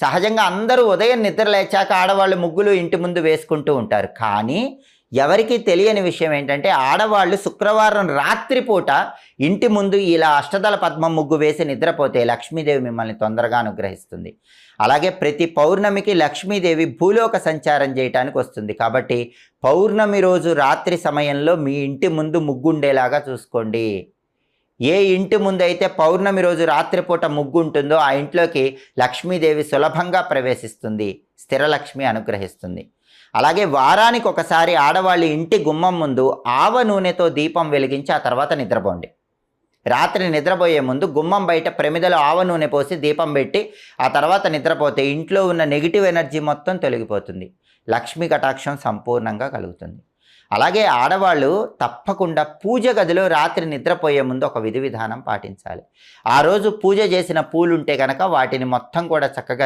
సహజంగా అందరూ ఉదయం నిద్ర లేచాక ఆడవాళ్ళు ముగ్గులు ఇంటి ముందు వేసుకుంటూ ఉంటారు. కానీ ఎవరికీ తెలియని విషయం ఏంటంటే ఆడవాళ్ళు శుక్రవారం రాత్రిపూట ఇంటి ముందు ఇలా అష్టదళ పద్మం ముగ్గు వేసి నిద్రపోతే లక్ష్మీదేవి మిమ్మల్ని తొందరగా అనుగ్రహిస్తుంది. అలాగే ప్రతి పౌర్ణమికి లక్ష్మీదేవి భూలోక సంచారం చేయటానికి వస్తుంది. కాబట్టి పౌర్ణమి రోజు రాత్రి సమయంలో మీ ఇంటి ముందు ముగ్గు ఉండేలాగా చూసుకోండి. ఏ ఇంటి ముందైతే పౌర్ణమి రోజు రాత్రిపూట ముగ్గు ఉంటుందో ఆ ఇంట్లోకి లక్ష్మీదేవి సులభంగా ప్రవేశిస్తుంది, స్థిరలక్ష్మి అనుగ్రహిస్తుంది. అలాగే వారానికి ఒకసారి ఆడవాళ్ళు ఇంటి గుమ్మం ముందు ఆవ నూనెతో దీపం వెలిగించి ఆ తర్వాత నిద్రపోండి. రాత్రి నిద్రపోయే ముందు గుమ్మం బయట ప్రమిదలో ఆవ నూనె పోసి దీపం పెట్టి ఆ తర్వాత నిద్రపోతే ఇంట్లో ఉన్న నెగిటివ్ ఎనర్జీ మొత్తం తొలగిపోతుంది, లక్ష్మీ కటాక్షం సంపూర్ణంగా కలుగుతుంది. అలాగే ఆడవాళ్ళు తప్పకుండా పూజ గదిలో రాత్రి నిద్రపోయే ముందు ఒక విధి విధానం పాటించాలి. ఆ రోజు పూజ చేసిన పూలుంటే కనుక వాటిని మొత్తం కూడా చక్కగా